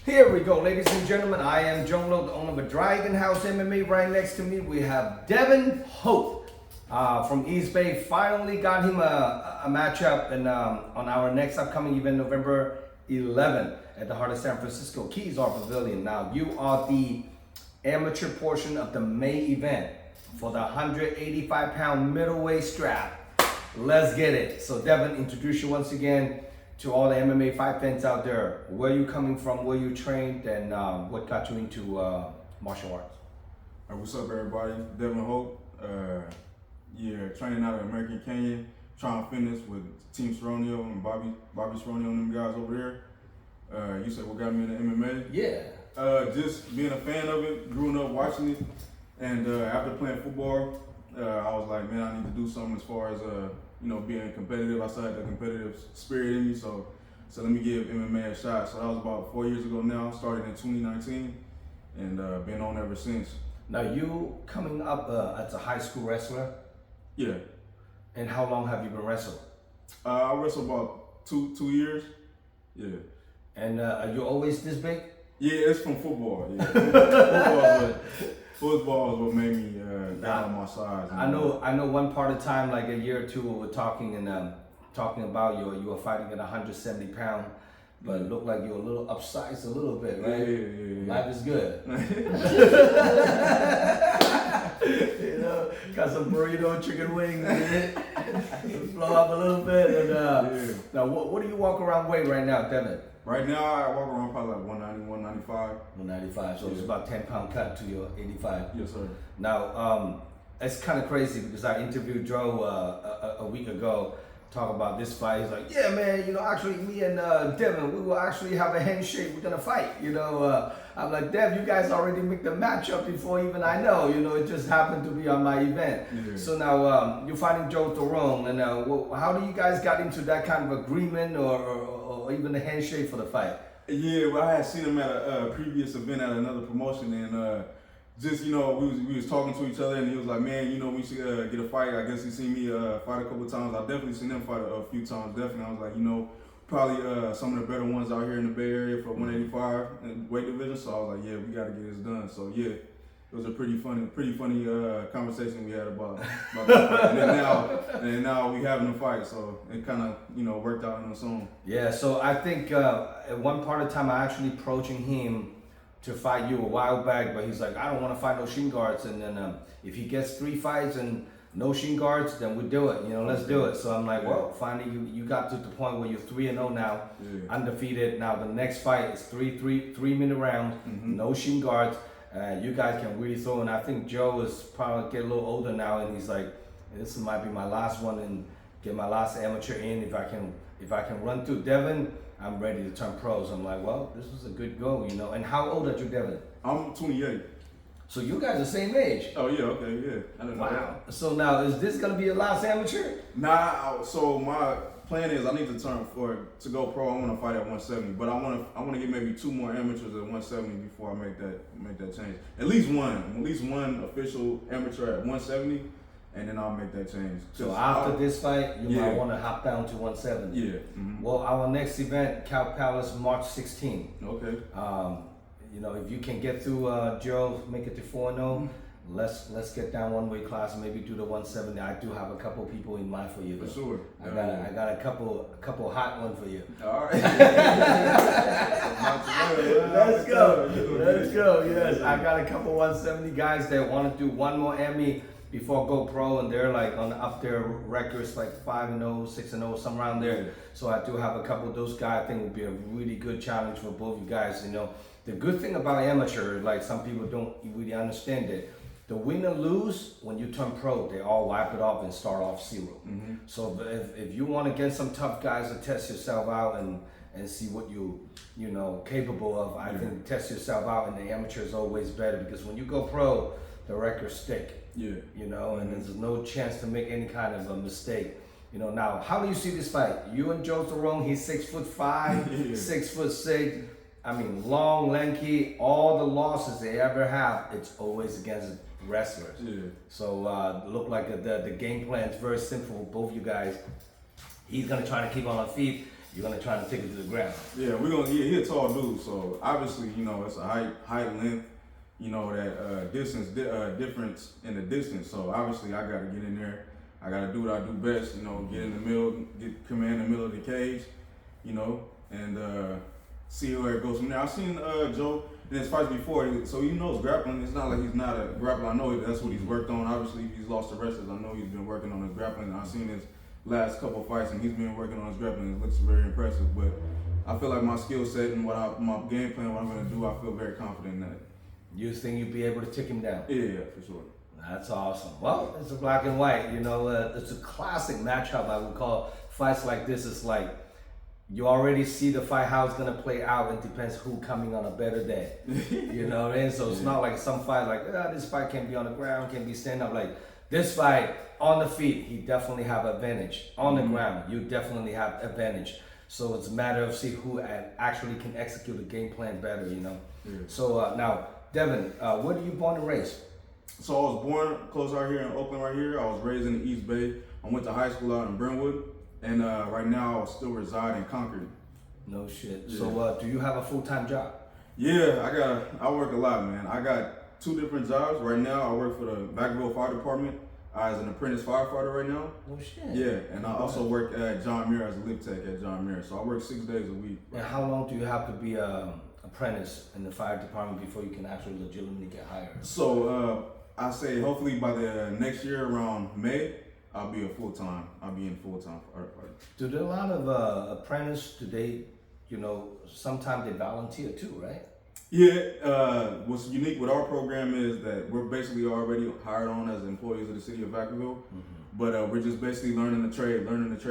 Here we go, ladies and gentlemen. I am Zhong, the owner of Dragon House MMA. Right next to me, we have Devon Hope from East Bay. Finally got him a matchup on our next upcoming event, November 11th at the heart of San Francisco, Keys Art Pavilion. Now, you are the amateur portion of the main event for the 185-pound middleweight strap. Let's get it. So, Devon, introduce you once again to all the MMA fight fans out there. Where you coming from, where you trained, and what got you into martial arts? What's up, everybody? Devon Hope. Training out of American Canyon, trying to fitness with Team Stronio and Bobby Stronio and them guys over there. You said what got me into MMA? Yeah. Just being a fan of it, growing up watching it, and after playing football, I was like, man, I need to do something as far as being competitive. I still had the competitive spirit in me, so let me give MMA a shot. So that was about 4 years ago now. Started in 2019, and been on ever since. Now you coming up as a high school wrestler? Yeah. And how long have you been wrestling? I wrestled about two years. Yeah. And are you always this big? Yeah, it's from football. Yeah. Football is what made me down on my size. I know one part of time, like a year or two, we were talking and talking about you were fighting at 170 pounds, but it looked like you were a little upsized a little bit, right? Yeah. Life is good. Got some burrito, chicken wings, blow up a little bit. And now, what do you walk around weight right now, Devon? Right now, I walk around probably like 190, 195. 195, so it's about 10-pound cut to your 85. Yes, sir. Now, it's kind of crazy because I interviewed Joe a week ago, talk about this fight. He's like, yeah, man, actually me and Devon, we will actually have a handshake. We're gonna fight, I'm like, Dev, you guys already make the matchup before even I know, it just happened to be on my event. Yeah. So now you're fighting Joe Theron, and how do you guys got into that kind of agreement or even a handshake for the fight? Yeah, well, I had seen him at a previous event at another promotion, and we was talking to each other, and he was like, man, we should get a fight. I guess he seen me fight a couple of times. I definitely seen him fight a few times. Definitely, I was like, probably some of the better ones out here in the Bay Area for 185 and weight division. So I was like, yeah, we got to get this done. So yeah, it was a pretty funny conversation we had about that. And now we having a fight. So it kind of worked out on its own. Yeah. So I think at one part of time I actually approaching him to fight you a while back, but he's like, I don't want to fight no shin guards. And then if he gets 3 fights and no shin guards, then we do it. Let's do it. So I'm like, well, finally you got to the point where you're 3-0 now, undefeated. Now the next fight is 3-minute rounds, no shin guards. You guys can really throw. And I think Joe is probably get a little older now, and he's like, this might be my last one and get my last amateur in if I can run through Devon. I'm ready to turn pro. So I'm like, well, this was a good go, And how old are you, Devon? I'm 28. So you guys are the same age? Oh yeah, okay, yeah. I didn't know that. So now, is this gonna be your last amateur? Nah. So my plan is I need to to go pro. I want to fight at 170, but I want to get maybe 2 more amateurs at 170 before I make that change. At least one official amateur at 170. And then I'll make that change. So after this fight, you might want to hop down to 170. Yeah. Mm-hmm. Well, our next event, Cow Palace, March 16. Okay. If you can get through Joe, make it to 4-0. Let's get down one weight class and maybe do the 170. I do have a couple people in mind for you. For sure. I got a couple hot ones for you. All right. Let's go. Yes, I got a couple 170 guys that want to do one more Emmy before Go Pro, and they're like on up their records like 5-0, 6-0, somewhere around there. So I do have a couple of those guys. I think would be a really good challenge for both you guys. The good thing about amateur, like some people don't really understand it. The win or lose, when you turn pro, they all wipe it off and start off 0. Mm-hmm. So if you want to get some tough guys to test yourself out and see what you capable of, I think test yourself out in the amateur is always better, because when you go pro, the records stick. Yeah. And there's no chance to make any kind of a mistake. Now, how do you see this fight? You and Joe Theron, he's 6'5", 6'6". I mean, long, lanky. All the losses they ever have, it's always against wrestlers. Yeah. So look like the game plan is very simple for both you guys. He's gonna try to keep on feet. you're gonna try to take it to the ground. Yeah, we're gonna. Yeah, he a tall dude, so obviously, it's a height, length, that difference in the distance. So obviously, I gotta get in there. I gotta do what I do best. Get in the middle, get command the middle of the cage, and see where it goes from there. I've seen Joe in his fights before, so he knows grappling. It's not like he's not a grappler. I know that's what he's worked on. Obviously, if he's lost the wrestlers, I know he's been working on his grappling. I've seen his last couple of fights, and he's been working on his grappling. It looks very impressive. But I feel like my skill set and my game plan, what I'm gonna do, I feel very confident in that. You think you'd be able to take him down? Yeah, for sure. That's awesome. Well, it's a black and white. It's a classic matchup. I would call fights like this. It's like you already see the fight how it's gonna play out. It depends who coming on a better day. You know what I mean? So it's not like some fight like this fight can be on the ground, can be stand up. Like this fight on the feet, he definitely have advantage. On the ground, you definitely have advantage. So it's a matter of see who actually can execute the game plan better. Yeah. So now, Devon, where are you born and raised? So I was born close out here in Oakland, right here. I was raised in the East Bay. I went to high school out in Brentwood, and right now I still reside in Concord. No shit. Yeah. So do you have a full-time job? Yeah, I work a lot, man. I got 2 different jobs. Right now I work for the Vacaville Fire Department as an apprentice firefighter right now. No shit. Yeah, and I also work at John Muir as a lift tech at John Muir. So I work 6 days a week. And how long do you have to be apprentice in the fire department before you can actually legitimately get hired? So I say hopefully by the next year around May, I'll be in full-time firefighter. Do there a lot of apprentices, do they, sometimes they volunteer too, right? Yeah, what's unique with our program is that we're basically already hired on as employees of the city of Vacaville, but we're just basically learning the trade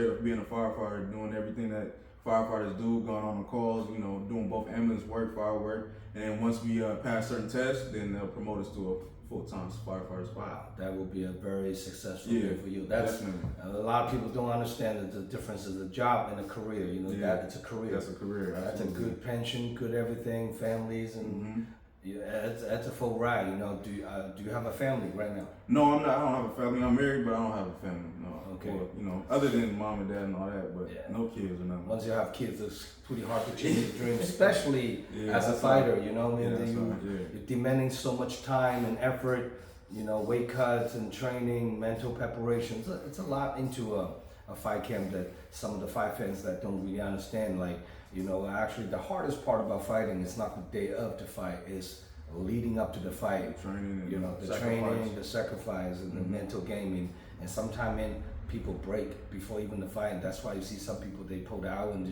of being a firefighter, doing everything that firefighters do, going on the calls, doing both ambulance work, fire work, and once we pass certain tests, then they'll promote us to a full-time firefighter spot. Wow, that will be a very successful year for you. That's definitely. A lot of people don't understand that the difference is a job and a career. That it's a career. That's a career. That's a good pension, good everything, families, and that's a full ride. Do you have a family right now? No, I'm not. I don't have a family. I'm married, but I don't have a family. No. Okay. Or, other than mom and dad and all that, but no kids or nothing. Once you have kids, it's pretty hard to chase your dreams, especially as a fighter. You're demanding so much time and effort. Weight cuts and training, mental preparation. It's a lot into a fight camp that some of the fight fans that don't really understand. Like, actually the hardest part about fighting is not the day of the fight, it's leading up to the fight. Training, the training, the sacrifice, and the mental gaming. And sometimes people break before even the fight. And that's why you see some people, they pull out and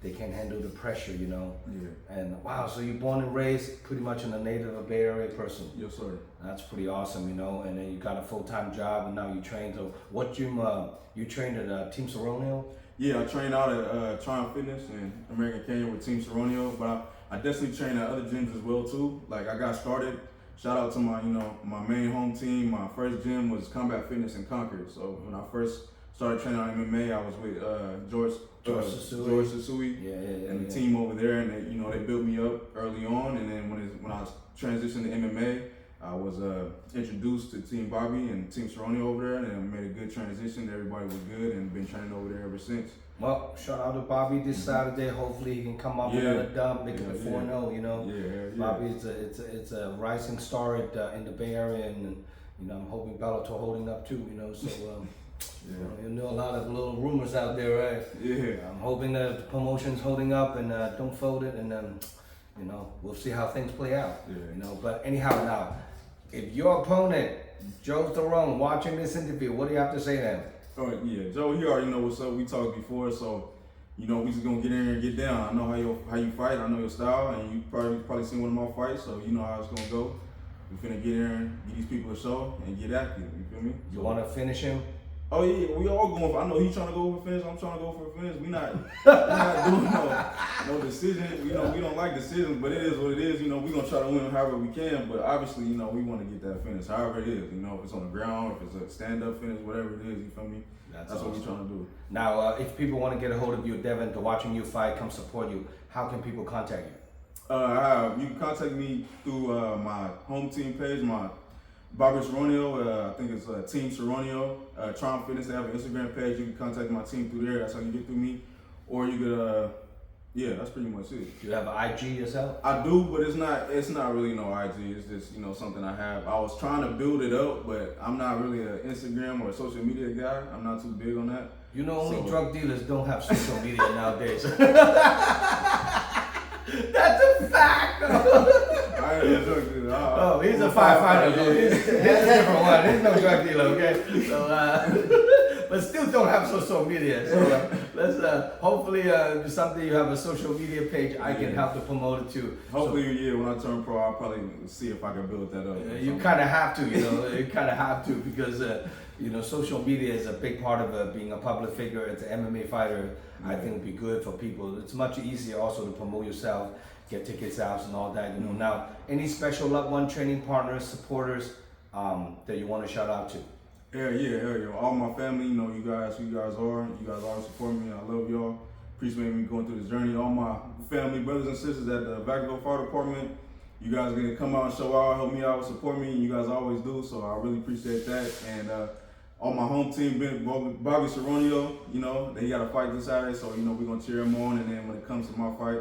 they can't handle the pressure, And wow, so you're born and raised pretty much in a native Bay Area person. Yes, sir. That's pretty awesome, and then you got a full-time job, and now you train. So what gym, you trained at Team Seronio? Yeah, I train out at Triumph Fitness in American Canyon with Team Seronio, but I definitely train at other gyms as well too. Like I got started, shout out to my, my main home team. My first gym was Combat Fitness in Concord. So when I first started training on MMA, I was with George Sasui, and the team over there, and they built me up early on. And then when I transitioned to MMA, I was introduced to Team Bobby and Team Seronio over there, and I made a good transition. Everybody was good, and been training over there ever since. Well, shout out to Bobby this Saturday. Hopefully he can come up with another dub, make it a 4-0. Bobby, it's a rising star in the Bay Area, and I'm hoping Bellator holding up too. So. You know a lot of little rumors out there, right? Yeah. I'm hoping that the promotion's holding up and don't fold it, and we'll see how things play out. But anyhow, now, if your opponent, Joe Zhong, watching this interview, what do you have to say to him? Oh yeah, Joe, you already know what's up. We talked before, so we just gonna get in there and get down. I know how you fight. I know your style, and you probably seen one of my fights, so you know how it's gonna go. We finna get in there and get these people a show and get active. You feel me? You want to finish him? Oh yeah, we all going for. I know he's trying to go for a finish. I'm trying to go for a finish. We're not doing no decision. We don't like decisions, but it is what it is. We're gonna try to win however we can. But obviously, we want to get that finish, however it is. If it's on the ground, if it's a stand-up finish, whatever it is. You feel me? That's awesome. What we're trying to do. Now, if people want to get a hold of you, Devon, to watching you fight, come support you, how can people contact you? You can contact me through my home team page, my Bobby Seronio, I think it's Team Seronio, Triumph Fitness. They have an Instagram page. You can contact my team through there. That's how you get through me. or you could yeah, that's pretty much it. Do you have an IG yourself? I do, but it's not really no IG. It's just something I have. I was trying to build it up, but I'm not really an Instagram or a social media guy. I'm not too big on that. You know, only drug dealers don't have social media nowadays. That's a fact. I ain't a drug dealer. Oh, he's a firefighter. He's a different one. He's no drug dealer, okay? So, but still don't have social media. So let's hopefully someday you have a social media page. I can help to promote it too. Hopefully, yeah. When I turn pro, I'll probably see if I can build that up. You kind of have to, you know. You kind of have to because you know, social media is a big part of being a public figure. It's an MMA fighter. I think it'd be good for people. It's much easier also to promote yourself, get tickets out and all that. You know. Now, any special loved one, training partners, supporters that you want to shout out to? Hell yeah. All my family, you know, you guys always support me. I love y'all. Appreciate me going through this journey. All my family, brothers and sisters at the Vacaville Fire Department, you guys are gonna come out and show out, help me out, support me, and you guys always do. So I really appreciate that. And all my home team, Bobby Saronio, you know, he got a fight this Saturday, so you know we're gonna cheer him on. And then when it comes to my fight,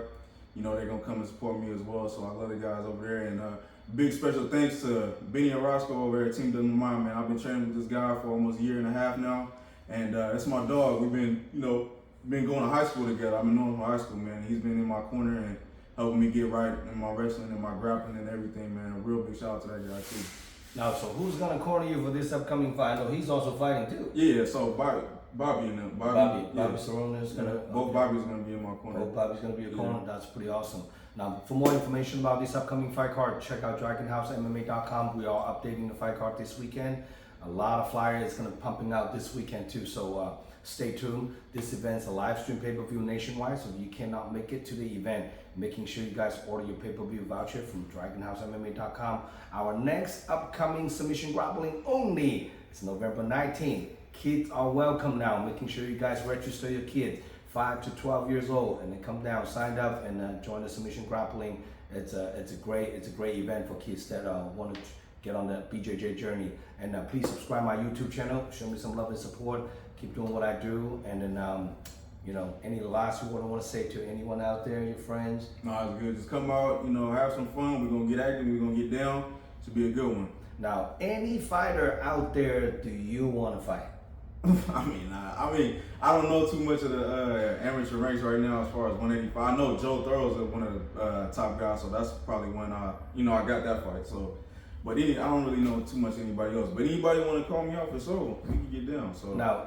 you know they're gonna come and support me as well. So I love the guys over there. And big special thanks to Benny and Roscoe over there at Team Doesn't Mind, man. I've been training with this guy for almost a year and a half now, and it's my dog. We've been, you know, going to high school together. I've been knowing him from high school, man. He's been in my corner and helping me get right in my wrestling and my grappling and everything, man. A real big shout out to that guy too. Now, so who's gonna corner you for this upcoming fight? I know he's also fighting too. Yeah, so Bobby and them. Bobby yeah. Cerrone is gonna. Both Bobby's gonna be in my corner. Both Bobby's gonna be a corner. Yeah. That's pretty awesome. Now, for more information about this upcoming fight card, check out DragonHouseMMA.com. We are updating the fight card this weekend. A lot of flyers gonna be pumping out this weekend too. So stay tuned. This event's a live stream pay-per-view nationwide. So if you cannot make it to the event, making sure you guys order your pay-per-view voucher from DragonHouseMMA.com. Our next upcoming submission grappling only is November 19th. Kids are welcome now. Making sure you guys register your kids, 5 to 12 years old, and then come down, sign up, and join the submission grappling. It's a great event for kids that want to get on the BJJ journey. And please subscribe my YouTube channel. Show me some love and support. Keep doing what I do. And then you know, any last word I want to say to anyone out there, your friends? No, it's good. Just come out, you know, have some fun. We're gonna get active. We're gonna get down. It should be a good one. Now, any fighter out there, do you want to fight? I mean, I don't know too much of the amateur ranks right now as far as 185. I know Joe Thurl's one of the top guys, so that's probably when I got that fight. So, but I don't really know too much anybody else. But anybody want to call me out for sure, we can get down. So now,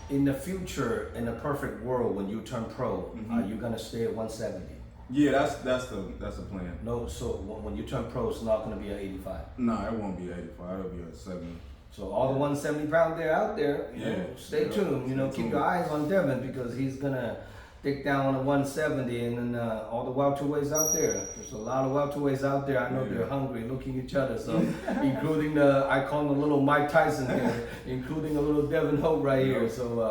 in the future, in a perfect world, when you turn pro, are you gonna stay at 170? Yeah, that's the plan. No, so when you turn pro, it's not gonna be at 85. Nah, it won't be 85. It'll be at 70. So all the 170 pound there out there, you know, stay tuned. You know, keep your eyes on Devon because he's gonna dig down on the 170, and then all the welterweights out there. There's a lot of welterweights out there. I know they're hungry, looking at each other. So, including I call him a little Mike Tyson here, including a little Devon Hope right here. So,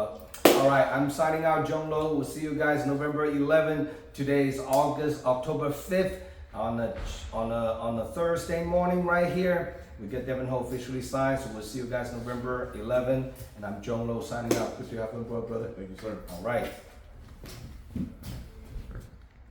all right, I'm signing out, Zhong. We'll see you guys November 11. Today is October 5th on a Thursday morning right here. We get Devon Hope officially signed, so we'll see you guys November 11. And I'm Zhong signing out. Good to have you, brother. Thank you, sir. All right.